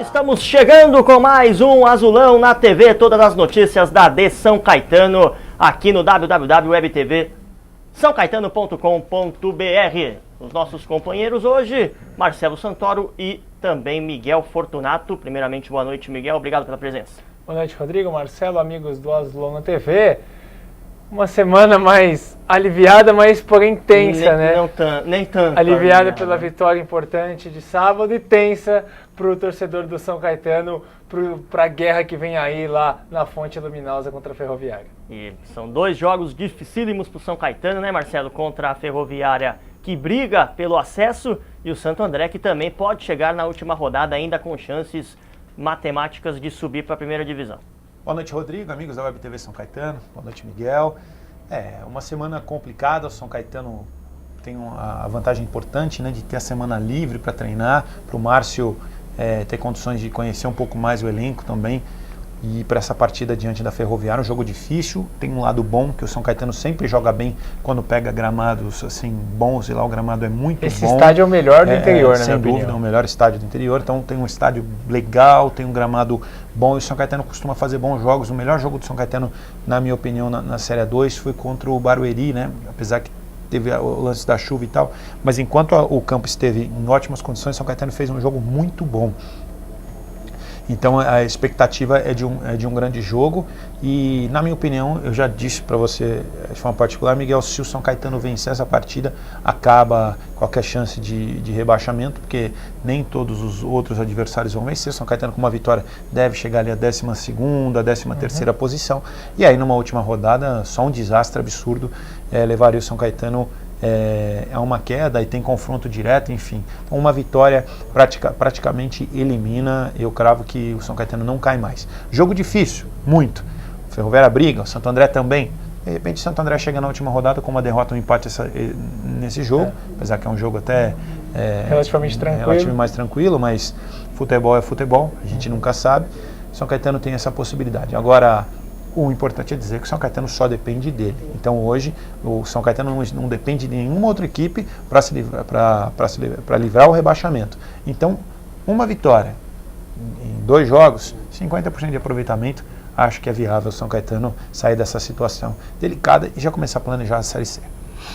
Estamos chegando com mais um Azulão na TV, todas as notícias da AD São Caetano, aqui no www.webtv-sãocaetano.com.br. Os nossos companheiros hoje, Marcelo Santoro e também Miguel Fortunato. Primeiramente, boa noite, Miguel, obrigado pela presença. Boa noite, Rodrigo, Marcelo, amigos do Azulão na TV. Uma semana mais aliviada, mas porém tensa, né? Nem tanto. Aliviada pela vitória importante de sábado e tensa para o torcedor do São Caetano, para a guerra que vem aí lá na Fonte Luminosa contra a Ferroviária. E são dois jogos dificílimos para o São Caetano, né, Marcelo? Contra a Ferroviária, que briga pelo acesso, e o Santo André, que também pode chegar na última rodada ainda com chances matemáticas de subir para a primeira divisão. Boa noite, Rodrigo, amigos da Web TV São Caetano. Boa noite, Miguel. Uma semana complicada. O São Caetano tem a vantagem importante, né, de ter a semana livre para treinar, para o Márcio ter condições de conhecer um pouco mais o elenco também. E para essa partida diante da Ferroviária, um jogo difícil, tem um lado bom, que o São Caetano sempre joga bem quando pega gramados assim bons, e lá o gramado é muito bom. Esse estádio é o melhor do interior, né? Sem dúvida, é o melhor estádio do interior, então tem um estádio legal, tem um gramado bom, e o São Caetano costuma fazer bons jogos. O melhor jogo do São Caetano, na minha opinião, na Série 2 foi contra o Barueri, né? Apesar que teve o lance da chuva e tal, mas enquanto o campo esteve em ótimas condições, o São Caetano fez um jogo muito bom. Então a expectativa é de um grande jogo, e na minha opinião, eu já disse para você de forma particular, Miguel, se o São Caetano vencer essa partida, acaba qualquer chance de rebaixamento, porque nem todos os outros adversários vão vencer. O São Caetano, com uma vitória, deve chegar ali a 12ª, a 13ª posição, e aí numa última rodada, só um desastre absurdo levaria o São Caetano a uma queda, e tem confronto direto, enfim. Uma vitória praticamente elimina. Eu cravo que o São Caetano não cai mais. Jogo difícil, muito. Ferroviária briga, o Santo André também. De repente o Santo André chega na última rodada com uma derrota, um empate nesse jogo, apesar que é um jogo até relativamente mais tranquilo, mas futebol é futebol, a gente nunca sabe. O São Caetano tem essa possibilidade. Agora, o importante é dizer que o São Caetano só depende dele. Então hoje o São Caetano não depende de nenhuma outra equipe para livrar o rebaixamento. Então, uma vitória em 2 jogos, 50% de aproveitamento, acho que é viável o São Caetano sair dessa situação delicada e já começar a planejar a Série C.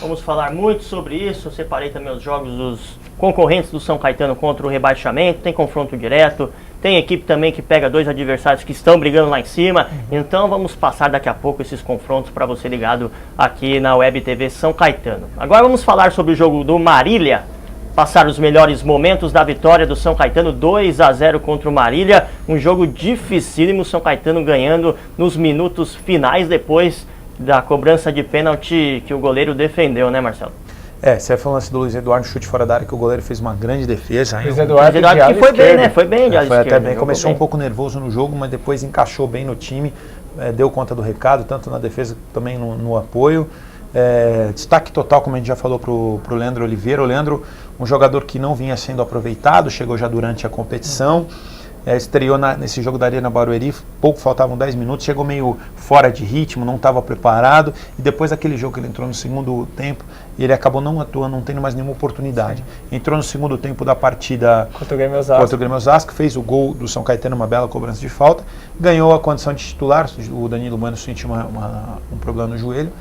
Vamos falar muito sobre isso. Eu separei também os jogos dos concorrentes do São Caetano contra o rebaixamento. Tem confronto direto, tem equipe também que pega 2 adversários que estão brigando lá em cima. Então vamos passar daqui a pouco esses confrontos para você ligado aqui na Web TV São Caetano. Agora vamos falar sobre o jogo do Marília. Passar os melhores momentos da vitória do São Caetano, 2-0 contra o Marília. Um jogo dificílimo, o São Caetano ganhando nos minutos finais, depois da cobrança de pênalti que o goleiro defendeu, né, Marcelo? Você foi o lance do Luiz Eduardo, chute fora da área, que o goleiro fez uma grande defesa. Luiz Eduardo que foi bem, né? Foi bem de ala esquerda. Até bem. Começou um pouco nervoso no jogo, mas depois encaixou bem no time, deu conta do recado, tanto na defesa também no apoio. Destaque total, como a gente já falou, pro Leandro Oliveira. O Leandro, um jogador que não vinha sendo aproveitado, chegou já durante a competição. Estreou nesse jogo da Arena Barueri, faltavam 10 minutos, chegou meio fora de ritmo, não estava preparado, e depois daquele jogo que ele entrou no segundo tempo, ele acabou não atuando, não tendo mais nenhuma oportunidade. Entrou no segundo tempo da partida contra o Grêmio Osasco, fez o gol do São Caetano, uma bela cobrança de falta, ganhou a condição de titular. O Danilo Mano sentiu um problema no joelho,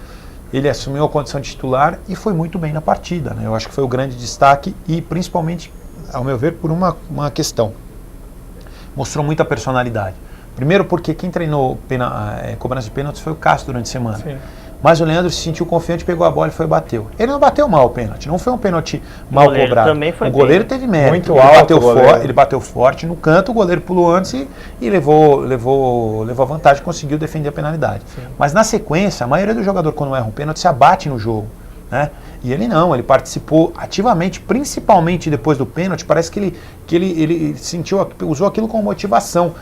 ele assumiu a condição de titular e foi muito bem na partida, né? Eu acho que foi o grande destaque, e principalmente, ao meu ver, por uma questão. Mostrou muita personalidade. Primeiro porque quem treinou cobrança de pênaltis foi o Cássio durante a semana. Sim. Mas o Leandro se sentiu confiante, pegou a bola e foi e bateu. Ele não bateu mal o pênalti, não foi um pênalti mal cobrado. Também foi o goleiro teve mérito. Muito alto, ele bateu forte no canto, o goleiro pulou antes e levou a vantagem, conseguiu defender a penalidade. Sim. Mas na sequência, a maioria do jogador, quando erra um pênalti, se abate no jogo, né? E ele não, ele participou ativamente, principalmente depois do pênalti. Parece que ele usou aquilo como motivação,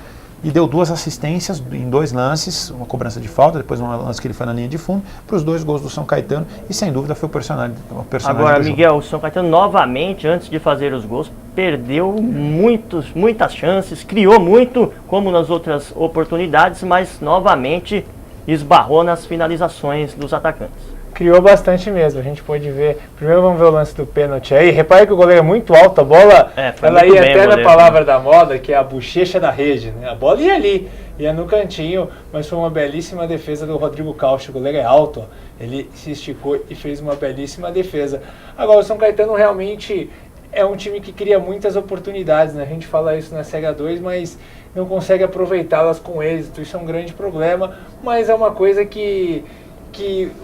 e deu 2 assistências em 2 lances, uma cobrança de falta, depois um lance que ele foi na linha de fundo, para os 2 gols do São Caetano, e sem dúvida foi o personagem Agora, Miguel, o São Caetano novamente, antes de fazer os gols, perdeu muitas chances, criou muito, como nas outras oportunidades, mas novamente esbarrou nas finalizações dos atacantes. Criou bastante mesmo, a gente pôde ver. Primeiro vamos ver o lance do pênalti aí. Repare que o goleiro é muito alto, a bola ela ia até na palavra da moda, que é a bochecha da rede, né? A bola ia ali, ia no cantinho, mas foi uma belíssima defesa do Rodrigo Caucho. O goleiro é alto, ó. Ele se esticou e fez uma belíssima defesa. Agora o São Caetano realmente é um time que cria muitas oportunidades, né? A gente fala isso na Série A2, mas não consegue aproveitá-las com êxito. Isso é um grande problema, mas é uma coisa que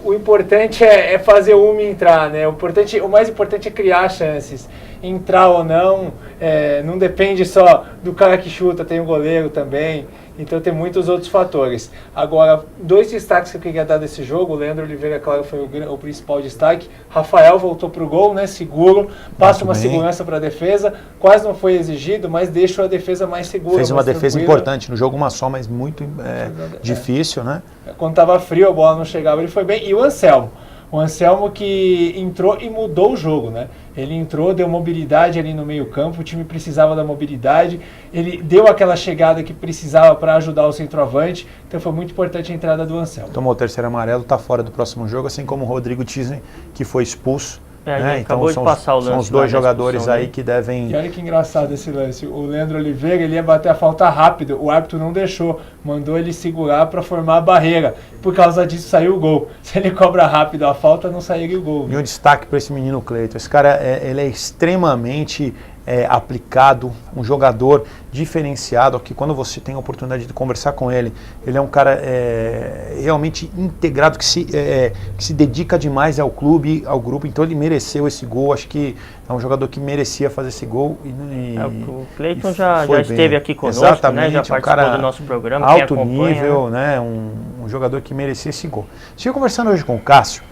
o importante é fazer uma entrar, né? O mais importante é criar chances. Entrar ou não, não depende só do cara que chuta, tem o goleiro também. Então tem muitos outros fatores. Agora, 2 destaques que eu queria dar desse jogo. O Leandro Oliveira, claro, foi o principal destaque. Rafael voltou pro gol, né? Seguro, passa uma segurança para a defesa. Quase não foi exigido, mas deixou a defesa mais segura. Fez uma defesa importante no jogo, uma só, mas muito difícil, né? Quando estava frio, a bola não chegava, ele foi bem. E o Anselmo. O Anselmo que entrou e mudou o jogo, né? Ele entrou, deu mobilidade ali no meio campo, o time precisava da mobilidade, ele deu aquela chegada que precisava para ajudar o centroavante, então foi muito importante a entrada do Anselmo. Tomou o 3º amarelo, está fora do próximo jogo, assim como o Rodrigo Tisney, que foi expulso. Né? Então são os 2 jogadores aí que devem... E olha que engraçado esse lance, o Leandro Oliveira, ele ia bater a falta rápido, o árbitro não deixou, mandou ele segurar para formar a barreira, por causa disso saiu o gol. Se ele cobra rápido a falta, não sairia o gol. E um destaque para esse menino Cleiton, esse cara ele é extremamente aplicado, um jogador diferenciado, que quando você tem a oportunidade de conversar com ele, ele é um cara realmente integrado, que se dedica demais ao clube, ao grupo, então ele mereceu esse gol, acho que é um jogador que merecia fazer esse gol. O Cleiton já esteve aqui conosco, né? Já participou do nosso programa. Alto nível, né? Um jogador que merecia esse gol. Estive conversando hoje com o Cássio,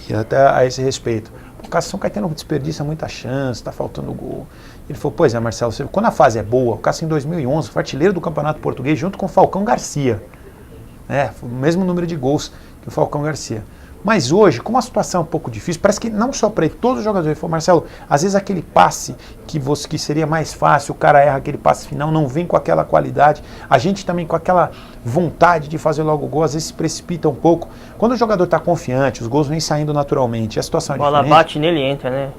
e até a esse respeito. O Cássio São Caetano desperdiça muita chance, está faltando gol. Ele falou, pois é, Marcelo, quando a fase é boa, o Cássio em 2011 foi artilheiro do Campeonato Português junto com o Falcão Garcia. Foi o mesmo número de gols que o Falcão Garcia. Mas hoje, como a situação é um pouco difícil, parece que não só para ele, todos os jogadores, ele falou, Marcelo, às vezes aquele passe que seria mais fácil, o cara erra aquele passe final, não vem com aquela qualidade, a gente também com aquela vontade de fazer logo o gol, às vezes se precipita um pouco. Quando o jogador está confiante, os gols vêm saindo naturalmente, a situação é diferente. A bola bate nele e entra, né?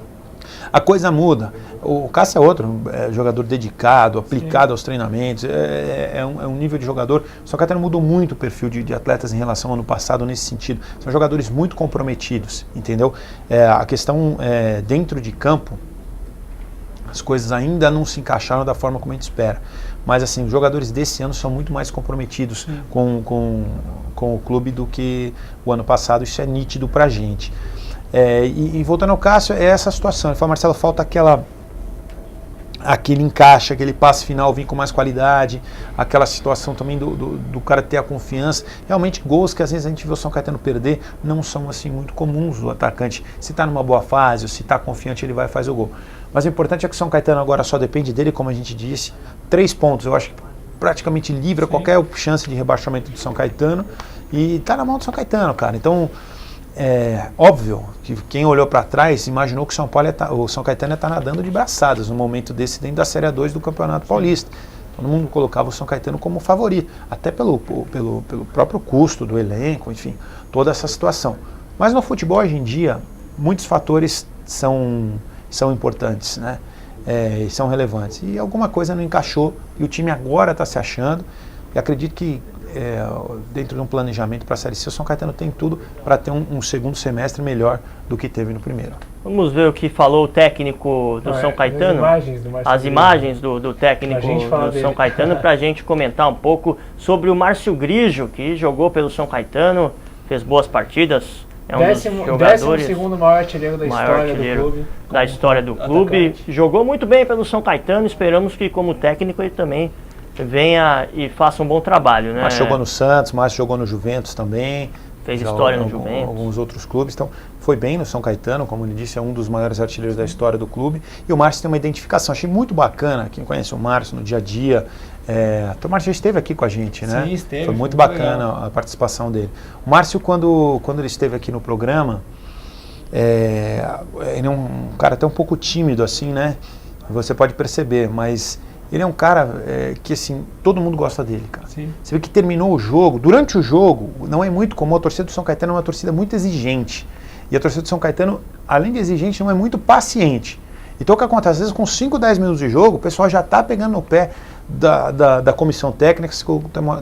A coisa muda. O Cássio é outro jogador dedicado, aplicado aos treinamentos, é um nível de jogador. Só que até mudou muito o perfil de atletas em relação ao ano passado nesse sentido. São jogadores muito comprometidos, entendeu? A questão dentro de campo, as coisas ainda não se encaixaram da forma como a gente espera. Mas assim, os jogadores desse ano são muito mais comprometidos com o clube do que o ano passado, isso é nítido pra gente. E voltando ao Cássio, é essa situação. Ele fala, Marcelo, falta aquele encaixe, aquele passe final vir com mais qualidade, aquela situação também do cara ter a confiança. Realmente, gols que às vezes a gente vê o São Caetano perder não são assim muito comuns do atacante. Se está numa boa fase, ou se está confiante, ele vai fazer o gol. Mas o importante é que o São Caetano agora só depende dele, como a gente disse. 3 pontos, eu acho que praticamente livra qualquer chance de rebaixamento do São Caetano. E está na mão do São Caetano, cara. Então, óbvio que quem olhou para trás imaginou que o São Caetano ia estar nadando de braçadas no momento desse dentro da Série A2 do Campeonato Paulista. Todo mundo colocava o São Caetano como favorito, até pelo próprio custo do elenco, enfim, toda essa situação. Mas no futebol hoje em dia, muitos fatores são importantes, né? E são relevantes. E alguma coisa não encaixou e o time agora está se achando. E acredito que dentro de um planejamento para a Série C, o São Caetano tem tudo para ter um segundo semestre melhor do que teve no primeiro. Vamos ver o que falou o técnico do São Caetano, as imagens do técnico do São Caetano, para a gente comentar um pouco sobre o Márcio Grigio, que jogou pelo São Caetano, fez boas partidas. É um dos jogadores, 12º maior artilheiro da história do clube. Jogou muito bem pelo São Caetano, esperamos que como técnico ele também venha e faça um bom trabalho, né? Mas jogou no Santos, mas jogou no Juventus também. Fez história no Juventus. Alguns outros clubes. Então, foi bem no São Caetano, como ele disse, é um dos maiores artilheiros da história do clube. E o Márcio tem uma identificação. Achei muito bacana, quem conhece o Márcio no dia a dia. O Márcio já esteve aqui com a gente, né? Sim, esteve. Foi muito bacana legal a participação dele. O Márcio, quando ele esteve aqui no programa, ele é um cara até um pouco tímido, assim, né? Você pode perceber, mas ele é um cara que, assim, todo mundo gosta dele, cara. Sim. Você vê que terminou o jogo, durante o jogo, não é muito comum, a torcida do São Caetano é uma torcida muito exigente. E a torcida do São Caetano, além de exigente, não é muito paciente. Então o que acontece? Às vezes com 5, 10 minutos de jogo, o pessoal já está pegando no pé da comissão técnica, se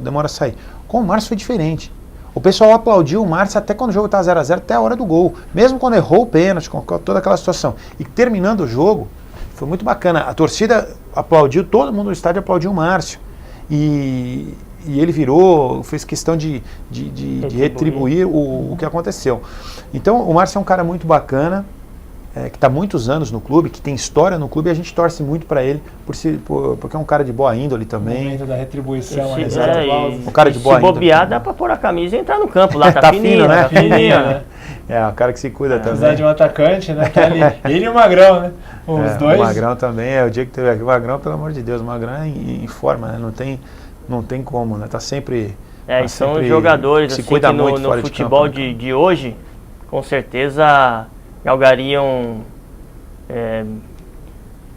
demora a sair. Com o Márcio foi diferente. O pessoal aplaudiu o Márcio até quando o jogo estava 0-0, até a hora do gol. Mesmo quando errou o pênalti, com toda aquela situação. E terminando o jogo, foi muito bacana. A torcida aplaudiu, todo mundo no estádio aplaudiu o Márcio. E ele virou, fez questão de retribuir o que aconteceu. Então o Márcio é um cara muito bacana, que está há muitos anos no clube, que tem história no clube, e a gente torce muito para ele, porque é um cara de boa índole também. O momento da retribuição, um cara de boa índole. Se bobear, dá para pôr a camisa e entrar no campo lá, tá fininho, fino, né? Tá fininho, né? É, o cara que se cuida também. Apesar de um atacante, né? Tá ali. Ele e o Magrão, né? Os dois. O Magrão também, o dia que teve aqui, o Magrão, pelo amor de Deus, o Magrão é em forma, né? Não tem como, né? Tá sempre... Tá são sempre jogadores assim, que no futebol de hoje, com certeza galgariam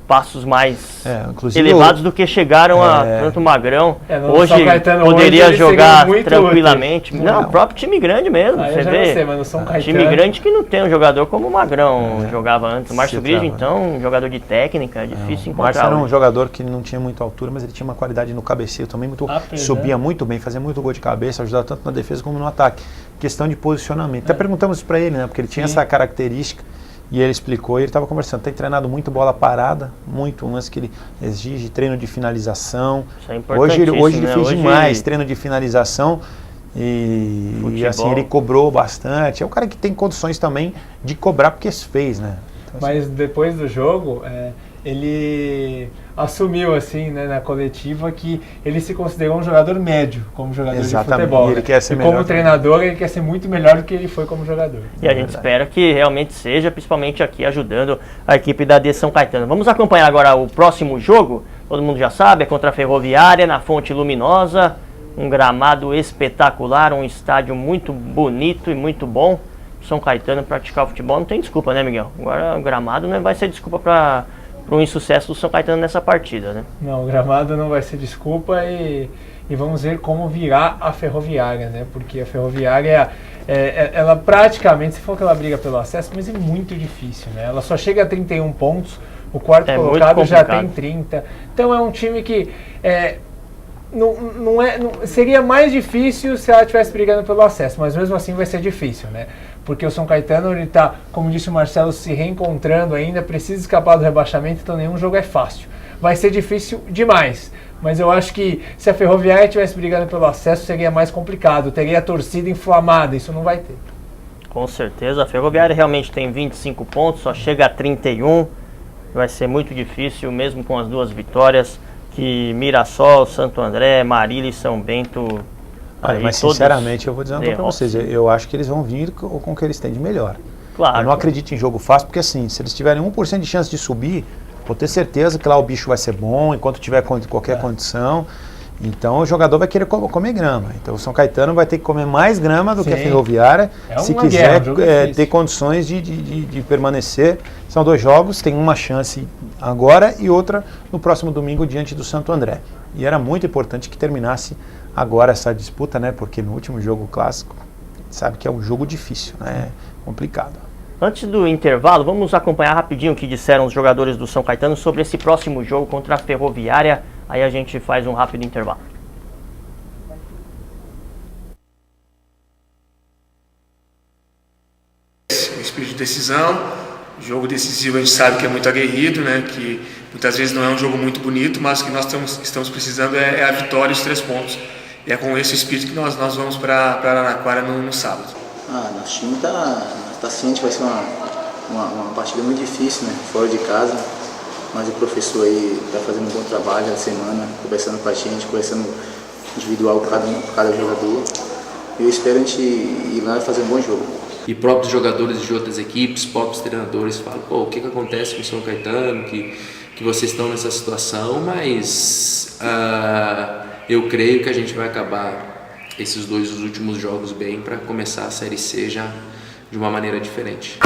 passos mais elevados do que chegaram a tanto Magrão. Hoje poderia jogar tranquilamente. Não, o próprio time grande mesmo. Você vê, time grande que não tem um jogador como o Magrão jogava antes. O Márcio Grigio, então, um jogador de técnica, difícil encontrar. O Márcio era um jogador que não tinha muita altura, mas ele tinha uma qualidade no cabeceio também, subia muito bem, fazia muito gol de cabeça, ajudava tanto na defesa como no ataque. Questão de posicionamento. Até perguntamos isso pra ele, né? Porque ele tinha essa característica. E ele explicou, e ele estava conversando, tem treinado muito bola parada, muito, um lance que ele exige treino de finalização. Isso é importantíssimo, hoje ele fez demais treino de finalização e assim, ele cobrou bastante. É um cara que tem condições também de cobrar porque fez, né? Então, mas assim, depois do jogo, ele assumiu assim, né, na coletiva que ele se considerou um jogador médio como jogador de futebol. Ele quer ser melhor como treinador, ele quer ser muito melhor do que ele foi como jogador. E a gente espera que realmente seja, principalmente aqui ajudando a equipe da AD São Caetano. Vamos acompanhar agora o próximo jogo, todo mundo já sabe, é contra a Ferroviária, na Fonte Luminosa, um gramado espetacular, um estádio muito bonito e muito bom. São Caetano praticar o futebol não tem desculpa, né, Miguel? Agora o gramado não vai ser desculpa para o insucesso do São Caetano nessa partida, né? Não, o gramado não vai ser desculpa e vamos ver como virá a Ferroviária, né? Porque a Ferroviária, ela praticamente, se for que ela briga pelo acesso, mas é muito difícil, né? Ela só chega a 31 pontos, o quarto colocado já tem 30. Então é um time que seria mais difícil se ela estivesse brigando pelo acesso, mas mesmo assim vai ser difícil, né? Porque o São Caetano, ele está, como disse o Marcelo, se reencontrando ainda, precisa escapar do rebaixamento, então nenhum jogo é fácil. Vai ser difícil demais, mas eu acho que se a Ferroviária estivesse brigando pelo acesso, seria mais complicado, teria a torcida inflamada, isso não vai ter. Com certeza, a Ferroviária realmente tem 25 pontos, só chega a 31, vai ser muito difícil, mesmo com as duas vitórias, que Mirassol, Santo André, Marília e São Bento... mas sinceramente eu vou dizer uma coisa para vocês, eu acho que eles vão vir com o que eles têm de melhor. Claro. Eu não acredito em jogo fácil, porque assim, se eles tiverem 1% de chance de subir, vou ter certeza que lá o bicho vai ser bom, enquanto tiver qualquer condição. Então o jogador vai querer comer grama. Então o São Caetano vai ter que comer mais grama do que a Ferroviária, se quiser ter condições de permanecer. São 2 jogos, tem uma chance agora e outra no próximo domingo diante do Santo André. E era muito importante que terminasse agora essa disputa, né? Porque no último jogo clássico, sabe que é um jogo difícil, né? Complicado. Antes do intervalo, vamos acompanhar rapidinho o que disseram os jogadores do São Caetano sobre esse próximo jogo contra a Ferroviária. Aí a gente faz um rápido intervalo. Espírito de decisão, jogo decisivo a gente sabe que é muito aguerrido, né? Que muitas vezes não é um jogo muito bonito, mas o que nós estamos precisando é a vitória e os 3 pontos. E é com esse espírito que nós vamos para Araraquara no sábado. Nosso time está ciente, vai ser uma partida muito difícil, né? Fora de casa. Mas o professor aí está fazendo um bom trabalho na semana, conversando com a gente, conversando individual com cada jogador. E eu espero a gente ir lá e fazer um bom jogo. E próprios jogadores de outras equipes, próprios treinadores falam, o que acontece com o São Caetano, que vocês estão nessa situação, mas eu creio que a gente vai acabar esses 2 últimos jogos bem para começar a Série C já de uma maneira diferente.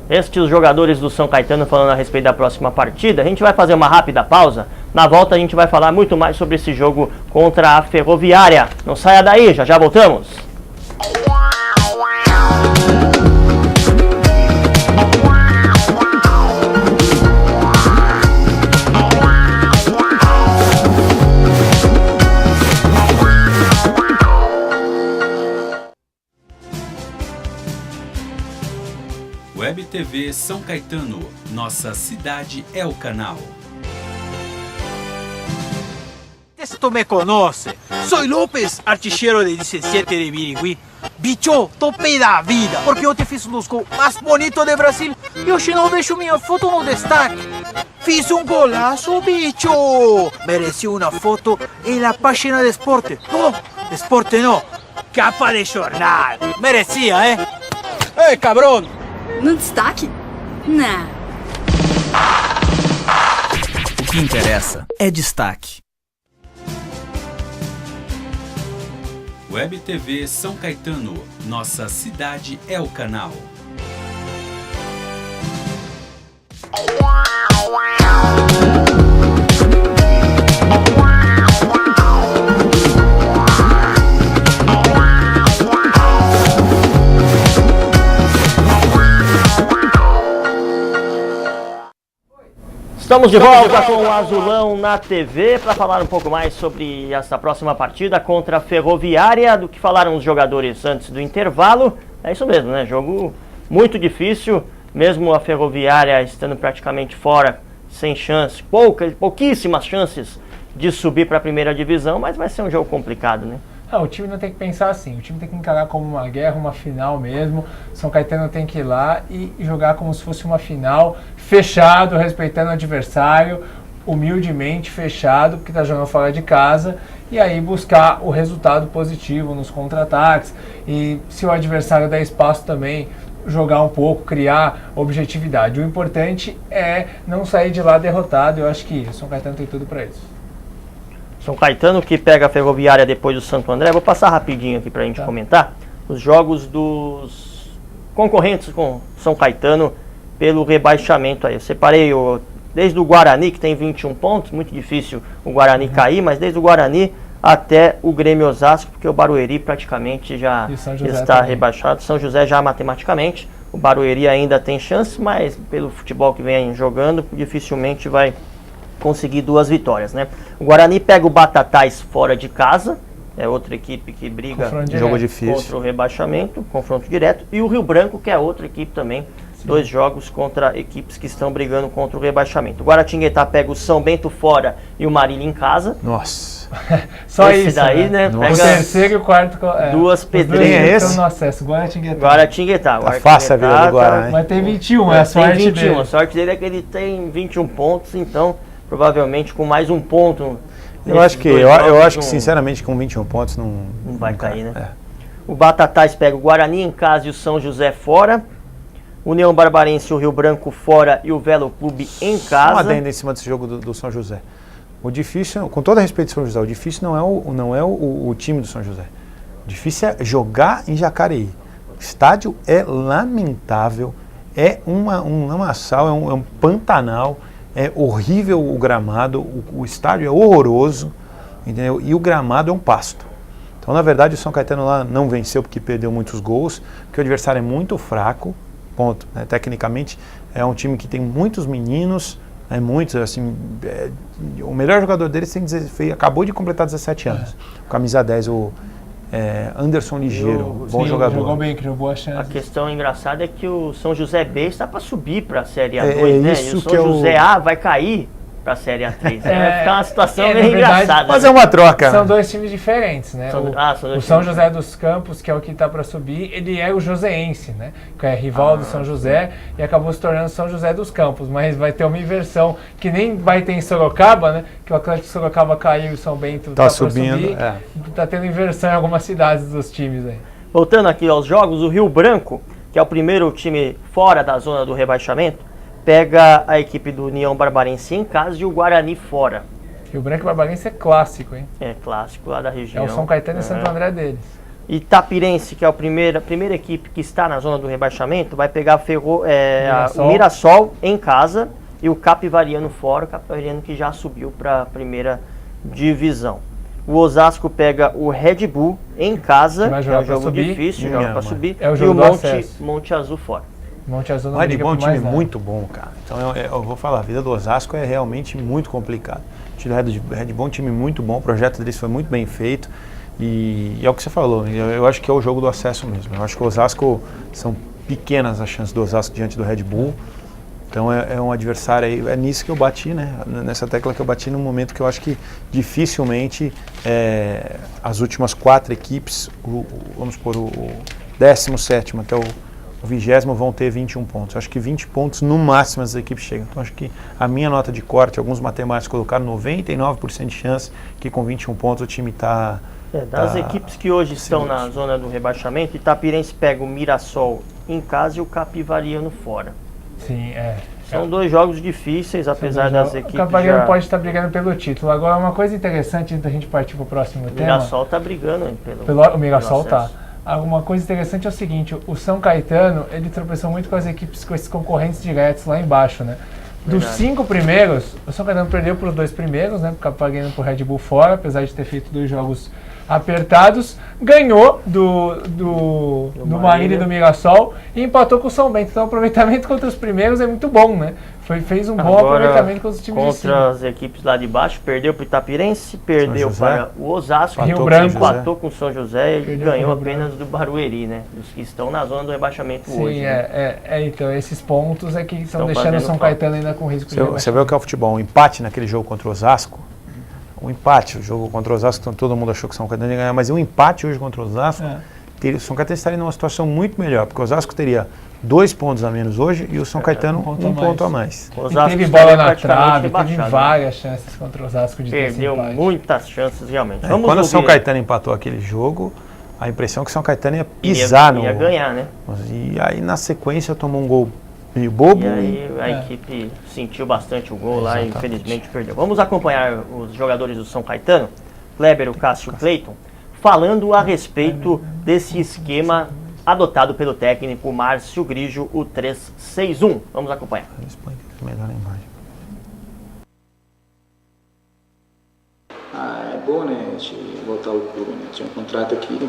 Estes jogadores do São Caetano falando a respeito da próxima partida. A gente vai fazer uma rápida pausa. Na volta a gente vai falar muito mais sobre esse jogo contra a Ferroviária. Não saia daí, já voltamos. TV São Caetano, nossa cidade é o canal. Esto me conoce. Soy López, artilheiro de 17 de Birigui. Bicho, topei da vida, porque eu te fiz um dos gols mais bonitos de Brasil e hoje não deixo minha foto no destaque. Fiz um golaço, bicho! Mereci uma foto na página de esporte. Não, esporte não, capa de jornal. Merecia, hein? Ei, cabrão! No destaque? Não. O que interessa é destaque. Web TV São Caetano, nossa cidade é o canal. Estamos de volta com o Azulão na TV para falar um pouco mais sobre essa próxima partida contra a Ferroviária, do que falaram os jogadores antes do intervalo. É isso mesmo, né? Jogo muito difícil, mesmo a Ferroviária estando praticamente fora, sem chance, pouquíssimas chances de subir para a primeira divisão, mas vai ser um jogo complicado, né? O time não tem que pensar assim, o time tem que encarar como uma guerra, uma final mesmo. São Caetano tem que ir lá e jogar como se fosse uma final, fechado, respeitando o adversário, humildemente fechado, porque está jogando fora de casa, e aí buscar o resultado positivo nos contra-ataques. E se o adversário der espaço também, jogar um pouco, criar objetividade. O importante é não sair de lá derrotado, eu acho que o São Caetano tem tudo para isso. São Caetano que pega a Ferroviária depois do Santo André. Vou passar rapidinho aqui para a gente comentar os jogos dos concorrentes com São Caetano pelo rebaixamento aí. Eu separei desde o Guarani, que tem 21 pontos, muito difícil o Guarani cair, mas desde o Guarani até o Grêmio Osasco, porque o Barueri praticamente já está também rebaixado. São José já matematicamente, o Barueri ainda tem chance, mas pelo futebol que vem jogando, dificilmente vai conseguir 2 vitórias, né? O Guarani pega o Batatais fora de casa, é outra equipe que briga jogo difícil contra o rebaixamento, confronto direto, e o Rio Branco, que é outra equipe também, 2 jogos contra equipes que estão brigando contra o rebaixamento. O Guaratinguetá pega o São Bento fora e o Marília em casa. Nossa. Só esse isso, daí, né? Pega o terceiro e o quarto. Duas pedrinhas. Estão no acesso. Guaratinguetá. Guaratinguetá. Fácil a vida do Guarani. Mas tem 21, é a sorte tem 21. dele. A sorte dele é que ele tem 21 pontos, então provavelmente com mais um ponto. Eu acho que sinceramente com 21 pontos não vai cair, né? O Batatais pega o Guarani em casa e o São José fora. União Barbarense, o Rio Branco fora e o Velo Clube em casa. Uma adenda em cima desse jogo do São José. O difícil, com todo respeito ao São José, o difícil não é o time do São José. O difícil é jogar em Jacareí. O estádio é lamentável, é um lamaçal, é um pantanal, é horrível o gramado, o estádio é horroroso, entendeu? E o gramado é um pasto. Então, na verdade, o São Caetano lá não venceu porque perdeu muitos gols, porque o adversário é muito fraco, ponto. Né? Tecnicamente, é um time que tem muitos meninos, muitos, assim, o melhor jogador deles acabou de completar 17 anos. Camisa 10, o Anderson Ligeiro, bom jogador. Jogou bem, criou boa chance. A questão engraçada é que o São José B está para subir para a Série A2, né? E o São José A vai cair para a Série A3. Vai ficar uma situação meio engraçada. Mas é uma troca. São 2 times diferentes, né? O São José dos Campos, que é o que está para subir, ele é o joseense, né? Que é rival do São José e acabou se tornando São José dos Campos. Mas vai ter uma inversão que nem vai ter em Sorocaba, né? Que o Atlético de Sorocaba caiu e o São Bento está subindo. Está tendo inversão em algumas cidades dos times aí. Voltando aqui aos jogos, o Rio Branco, que é o primeiro time fora da zona do rebaixamento, pega a equipe do União Barbarense em casa e o Guarani fora. Rio Branco e Barbarense é clássico, hein? É clássico lá da região. É o São Caetano e Santo André deles. Itapirense, que é a primeira equipe que está na zona do rebaixamento, vai pegar o Mirassol em casa e o Capivariano fora, o Capivariano que já subiu para a primeira divisão. O Osasco pega o Red Bull em casa, que é um jogo difícil, joga para subir, é o jogo e o Monte Azul fora. Monte Azul não Red Bull é um time nada. muito bom, cara. Então eu vou falar, a vida do Osasco é realmente muito complicada. O time do Red Bull é um time muito bom, o projeto deles foi muito bem feito e é o que você falou, eu acho que é o jogo do acesso mesmo. Eu acho que o Osasco são pequenas as chances do Osasco diante do Red Bull. Então é um adversário aí, é nisso que eu bati, né? Nessa tecla que eu bati no momento que eu acho que dificilmente as últimas 4 equipes, vamos por o 17º até o 20º vão ter 21 pontos. Eu acho que 20 pontos no máximo as equipes chegam. Então acho que a minha nota de corte, alguns matemáticos colocaram 99% de chance que com 21 pontos o time está... Das equipes que hoje estão na zona do rebaixamento, Itapirense pega o Mirassol em casa e o Capivariano fora. Sim, São 2 jogos difíceis, apesar das equipes. O Capivariano pode estar brigando pelo título. Agora, uma coisa interessante antes da gente partir para o próximo tema. O Mirassol está brigando o Mirassol está. Uma coisa interessante é o seguinte: o São Caetano ele tropeçou muito com as equipes, com esses concorrentes diretos lá embaixo, né? Dos 5 primeiros, o São Caetano perdeu para os 2 primeiros, né? O Capivariano para o Red Bull fora, apesar de ter feito 2 jogos apertados, ganhou do Marília e do Mirassol e empatou com o São Bento. Então o aproveitamento contra os primeiros é muito bom, né? Fez um bom aproveitamento contra os times de cima. Contra as equipes lá de baixo, perdeu para o Itapirense, perdeu para o Osasco, empatou com o São José e ganhou apenas do Barueri, né? Os que estão na zona do rebaixamento hoje. Sim, então esses pontos é que estão deixando o São Caetano ainda com risco de rebaixamento. Você vê o que é o futebol, um empate naquele jogo contra o Osasco, o jogo contra o Osasco, todo mundo achou que o São Caetano ia ganhar, mas um empate hoje contra o Osasco, o São Caetano estaria numa situação muito melhor, porque o Osasco teria 2 pontos a menos hoje e o São Caetano um ponto a mais. O Osasco teve bola na trave, teve várias chances contra o Osasco de perdeu muitas chances realmente. Quando o São Caetano empatou aquele jogo, a impressão é que o São Caetano ia pisar ia ganhar, né? E aí na sequência tomou um gol meio bobo. E aí a equipe sentiu bastante o gol lá e infelizmente perdeu. Vamos acompanhar os jogadores do São Caetano, Kleber, o Cássio e o Cleiton, falando a respeito desse esquema adotado pelo técnico Márcio Grigio, o 3-6-1. Vamos acompanhar. É bom, né, a gente voltar ao clube, né? Tinha um contrato aqui,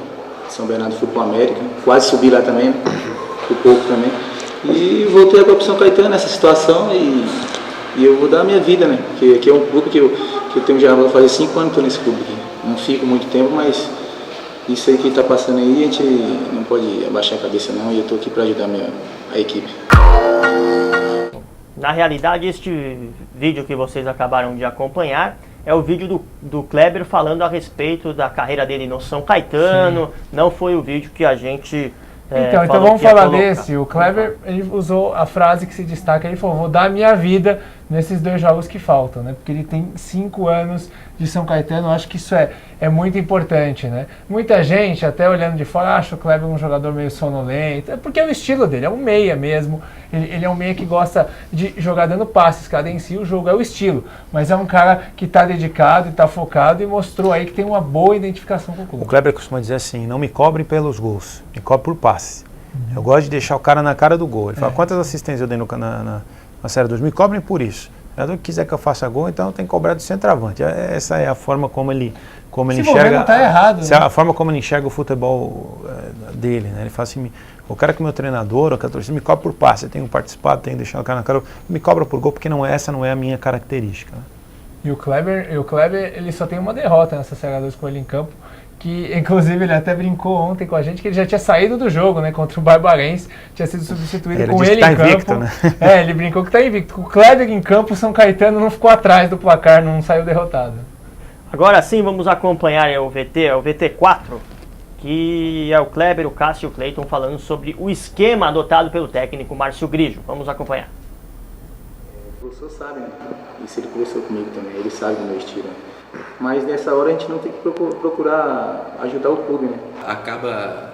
São Bernardo fui para o América, quase subi lá também, por pouco também. E voltei para o São Caetano nessa situação e eu vou dar a minha vida, né? Porque aqui é um clube que eu tenho já, vou fazer 5 anos que estou nesse clube aqui. Não fico muito tempo, mas isso aí que está passando aí, a gente não pode abaixar a cabeça não, e eu estou aqui para ajudar a equipe. Na realidade, este vídeo que vocês acabaram de acompanhar é o vídeo do Kleber falando a respeito da carreira dele no São Caetano. Sim. Não foi o vídeo que a gente... Então vamos falar desse. O Kleber ele usou a frase que se destaca, ele falou: vou dar a minha vida nesses 2 jogos que faltam, né? Porque ele tem 5 anos de São Caetano, eu acho que isso é muito importante, né? Muita gente, até olhando de fora, acha o Kleber um jogador meio sonolento, porque é o estilo dele, é um meia mesmo, ele é um meia que gosta de jogar dando passes, cadencia o jogo, é o estilo, mas é um cara que está dedicado e está focado e mostrou aí que tem uma boa identificação com o clube. O Kleber costuma dizer assim: não me cobrem pelos gols, me cobrem por passe. Eu gosto de deixar o cara na cara do gol. Ele fala: quantas assistências eu dei na Série 2? Me cobrem por isso. O jogador que quiser que eu faça gol, então tem que cobrar do centroavante. Essa é a forma como ele enxerga. Não tá errado, né? A forma como ele enxerga o futebol dele, né? Ele fala assim: eu quero que o meu treinador, que a torcida me cobre por passe. Eu tenho participado, tenho deixado o cara na cara, me cobra por gol, porque essa não é a minha característica. Né? E o Kleber, ele só tem uma derrota nessa Série 2 com ele em campo, que inclusive ele até brincou ontem com a gente que ele já tinha saído do jogo, né, contra o Barbarense, tinha sido substituído com ele em campo. Invicto, né? Ele brincou que está invicto. Com o Kleber em campo, o São Caetano não ficou atrás do placar, não saiu derrotado. Agora sim, vamos acompanhar o VT4, que é o Kleber, o Cássio e o Cleiton falando sobre o esquema adotado pelo técnico Márcio Grigio. Vamos acompanhar. O professor sabe, né? Isso ele conversou comigo também, ele sabe do meu estilo. Mas nessa hora a gente não tem que procurar ajudar o clube, né? Acaba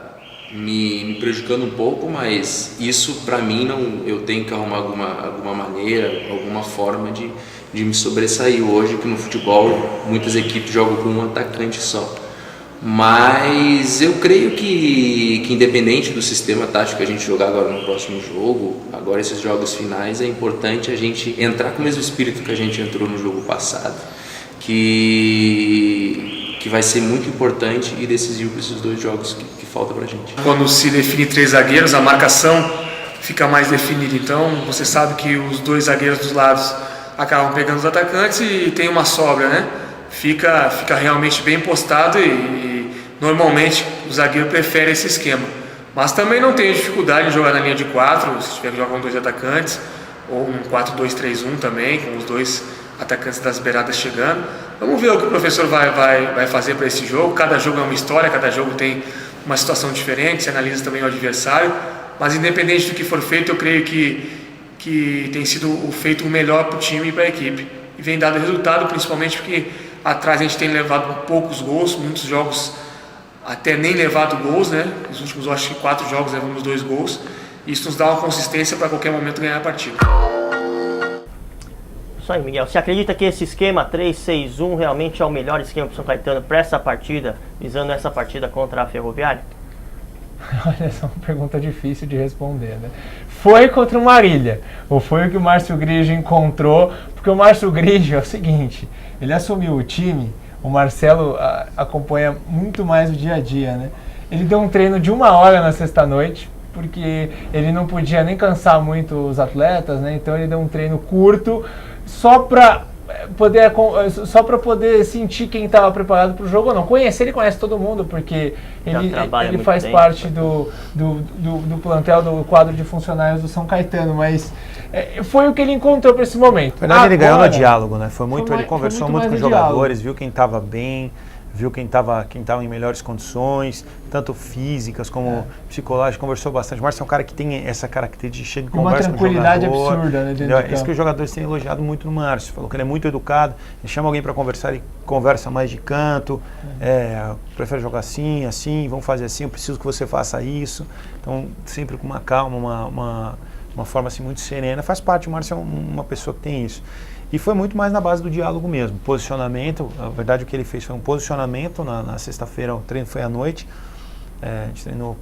me prejudicando um pouco, mas isso para mim eu tenho que arrumar alguma maneira, alguma forma de me sobressair hoje, que no futebol muitas equipes jogam com um atacante só. Mas eu creio que independente do sistema tático que a gente jogar agora no próximo jogo, agora esses jogos finais, é importante a gente entrar com o mesmo espírito que a gente entrou no jogo passado, que vai ser muito importante e decisivo para esses 2 jogos que faltam para a gente. Quando se define 3 zagueiros, a marcação fica mais definida, então você sabe que os 2 zagueiros dos lados acabam pegando os atacantes e tem uma sobra, né? Fica realmente bem postado e normalmente o zagueiro prefere esse esquema. Mas também não tenho dificuldade em jogar na linha de 4, se tiver que jogar com 2 atacantes, ou um 4-2-3-1 também, com os 2 atacantes das beiradas chegando. Vamos ver o que o professor vai fazer para esse jogo. Cada jogo é uma história, cada jogo tem uma situação diferente, se analisa também o adversário. Mas independente do que for feito, eu creio que tem sido feito o melhor para o time e para a equipe. E vem dado resultado, principalmente porque atrás a gente tem levado poucos gols, muitos jogos até nem levado gols, né? Nos últimos, eu acho que 4 jogos levamos 2 gols. Isso nos dá uma consistência para qualquer momento ganhar a partida. Isso aí, Miguel. Você acredita que esse esquema 3-6-1 realmente é o melhor esquema para o São Caetano para essa partida, visando essa partida contra a Ferroviária? Olha, essa é uma pergunta difícil de responder, né? Foi contra o Marília, ou foi o que o Márcio Grigio encontrou? Porque o Márcio Grigio é o seguinte, ele assumiu o time, o Marcelo acompanha muito mais o dia a dia, né? Ele deu um treino de 1 hora na sexta-noite, porque ele não podia nem cansar muito os atletas, né? Então ele deu um treino curto, só para poder sentir quem estava preparado para o jogo ou não. Ele conhece todo mundo, porque ele faz parte do plantel, do quadro de funcionários do São Caetano, mas foi o que ele encontrou para esse momento. Na verdade, ele ganhou no diálogo, né? Ele conversou muito com os jogadores, viu quem estava bem, viu quem estava em melhores condições, tanto físicas como psicológicas, conversou bastante. O Márcio é um cara que tem essa característica de chega e conversa com o jogador. Uma tranquilidade absurda, né, dentro do campo. Isso que os jogadores têm elogiado muito no Márcio. Falou que ele é muito educado, ele chama alguém para conversar, ele conversa mais de canto, prefere jogar assim, vamos fazer assim, eu preciso que você faça isso. Então, sempre com uma calma, uma forma assim muito serena. Faz parte, o Márcio é uma pessoa que tem isso. E foi muito mais na base do diálogo mesmo, posicionamento. Na verdade, o que ele fez foi um posicionamento na sexta-feira, o treino foi à noite. A gente treinou,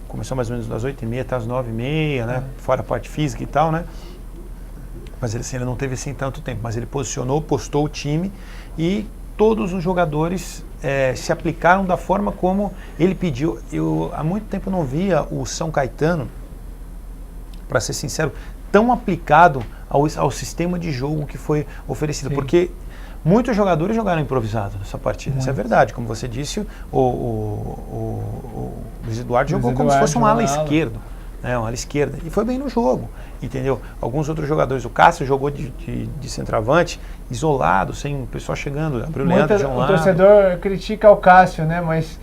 começou mais ou menos das 8h30 até as 9h30, né? Fora a parte física e tal, né? Mas ele não teve assim tanto tempo, mas ele posicionou, postou o time e todos os jogadores se aplicaram da forma como ele pediu. Eu há muito tempo não via o São Caetano, para ser sincero, tão aplicado ao sistema de jogo que foi oferecido. Sim. Porque muitos jogadores jogaram improvisado nessa partida. Isso é verdade. Como você disse, o Luiz Eduardo jogou como se fosse um ala esquerdo. Uma ala esquerda. E foi bem no jogo, entendeu? Alguns outros jogadores, o Cássio jogou de centroavante, isolado, sem o pessoal chegando, abriu o Leandro de um lado. O torcedor critica o Cássio, né? Mas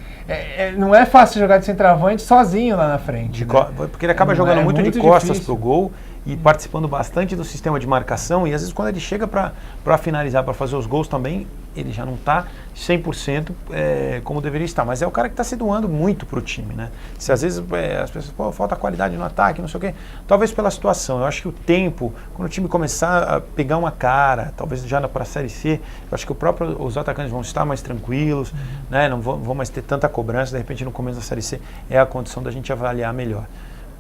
não é fácil jogar de centroavante sozinho lá na frente. Porque ele acaba jogando muito de costas pro gol e participando bastante do sistema de marcação, e às vezes quando ele chega para finalizar, para fazer os gols também, ele já não está 100% como deveria estar, mas é o cara que está se doando muito para o time, né? Se às vezes as pessoas, falta qualidade no ataque, não sei o quê, talvez pela situação. Eu acho que o tempo, quando o time começar a pegar uma cara, talvez já para a Série C, eu acho que os atacantes vão estar mais tranquilos, né? Não vão mais ter tanta cobrança, de repente no começo da Série C é a condição da gente avaliar melhor.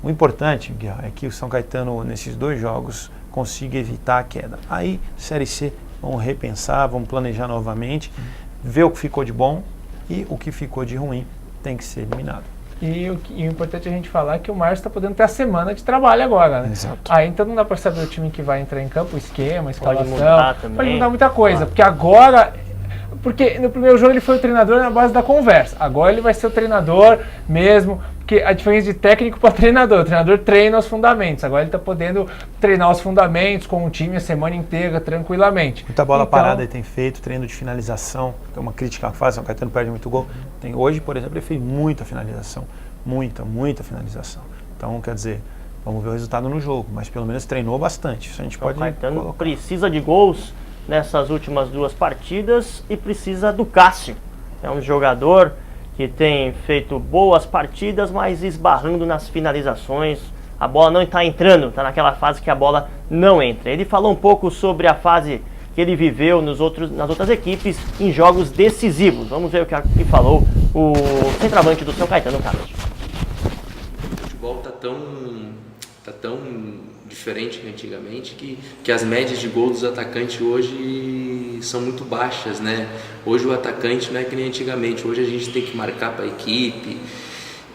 O importante, Miguel, é que o São Caetano, nesses 2 jogos, consiga evitar a queda. Aí, Série C, vamos repensar, vamos planejar novamente, ver o que ficou de bom e o que ficou de ruim tem que ser eliminado. E o importante é a gente falar que o Márcio está podendo ter a semana de trabalho agora, né? Exato. Aí então não dá para saber o time que vai entrar em campo, o esquema, a escalação, pode mudar muita coisa, claro. Porque agora... Porque no primeiro jogo ele foi o treinador na base da conversa, agora ele vai ser o treinador mesmo, porque a diferença de técnico para treinador, o treinador treina os fundamentos, agora ele está podendo treinar os fundamentos com o time a semana inteira, tranquilamente. Muita bola parada ele tem feito, treino de finalização, que é uma crítica que faz, o Caetano perde muito gol. Hoje, por exemplo, ele fez muita finalização, muita finalização. Então, quer dizer, vamos ver o resultado no jogo, mas pelo menos treinou bastante, isso a gente pode Caetano colocar. Precisa de gols nessas últimas 2 partidas e precisa do Cássio. É um jogador que tem feito boas partidas, mas esbarrando nas finalizações. A bola não está entrando, está naquela fase que a bola não entra. Ele falou um pouco sobre a fase que ele viveu nas outras equipes em jogos decisivos. Vamos ver o que falou o centroavante do São Caetano, Carlos. O futebol está tão diferente que antigamente, que as médias de gol dos atacantes hoje são muito baixas, né? Hoje o atacante não é que nem antigamente, hoje a gente tem que marcar para a equipe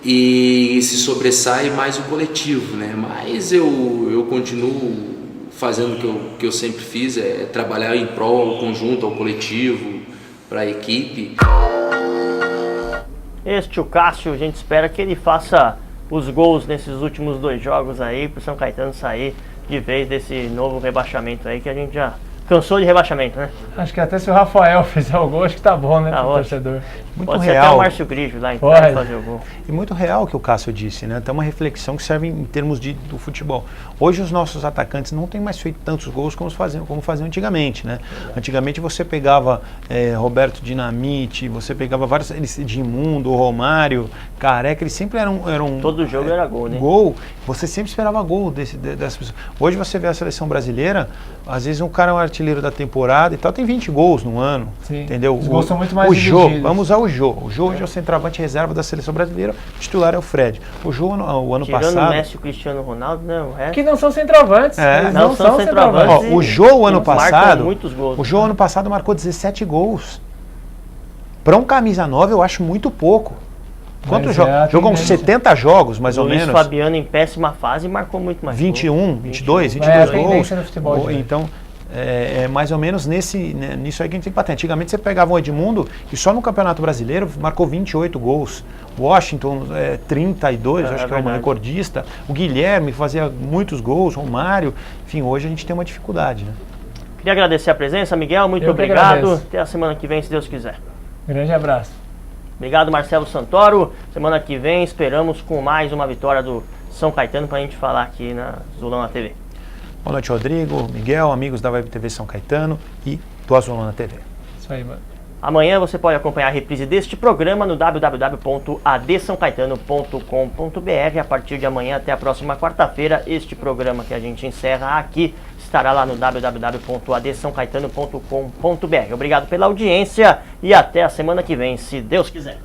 e se sobressai mais o coletivo, né? Mas eu continuo fazendo o que eu sempre fiz, trabalhar em prol ao conjunto, ao coletivo, para a equipe. O Cássio, a gente espera que ele faça os gols nesses últimos 2 jogos aí, pro São Caetano sair de vez desse novo rebaixamento aí, que a gente já cansou de rebaixamento, né? Acho que até se o Rafael fizer o gol, acho que tá bom, né, pro torcedor. Muito Pode real. Ser até o Márcio Grigio lá em casa fazer o gol. E muito real o que o Cássio disse, né? Tem uma reflexão que serve em termos do futebol. Hoje os nossos atacantes não têm mais feito tantos gols como faziam antigamente, né? Antigamente você pegava Roberto Dinamite, você pegava vários, Edmundo, Romário, Careca, eles sempre eram todo jogo era gol, né? Gol, você sempre esperava gol dessas pessoas. Hoje você vê a seleção brasileira, às vezes um cara é um artilheiro da temporada e tal, tem 20 gols no ano, sim, entendeu? Os gols são muito mais divididos. Vamos usar o Jô. O Jô hoje é o centroavante reserva da seleção brasileira, o titular é o Fred. O Jô, o ano passado... Tirando o Messi e o Cristiano Ronaldo, não, que não são centroavantes. Eles não são centroavantes. O Jô, o ano passado... muitos gols. O Jô, ano passado, marcou 17 gols. Para um camisa 9, eu acho muito pouco. Quantos jogos? Jogou uns 70 jogos, mais ou menos. O Luiz Fabiano, em péssima fase, marcou muito mais. 21, 22 gols. No futebol, então, é mais ou menos nisso aí que a gente tem que bater. Antigamente você pegava o Edmundo e só no Campeonato Brasileiro marcou 28 gols. Washington, 32, acho que é um recordista. O Guilherme fazia muitos gols, o Romário. Enfim, hoje a gente tem uma dificuldade, né? Queria agradecer a presença, Miguel. Muito obrigado. Até a semana que vem, se Deus quiser. Grande abraço. Obrigado, Marcelo Santoro. Semana que vem esperamos com mais uma vitória do São Caetano para a gente falar aqui na Azulona TV. Boa noite, Rodrigo, Miguel, amigos da Web TV São Caetano e do Azulona TV. Isso aí, mano. Amanhã você pode acompanhar a reprise deste programa no www.adsaocaetano.com.br. A partir de amanhã até a próxima quarta-feira, este programa que a gente encerra aqui estará lá no www.adsaocaetano.com.br. Obrigado pela audiência e até a semana que vem, se Deus quiser.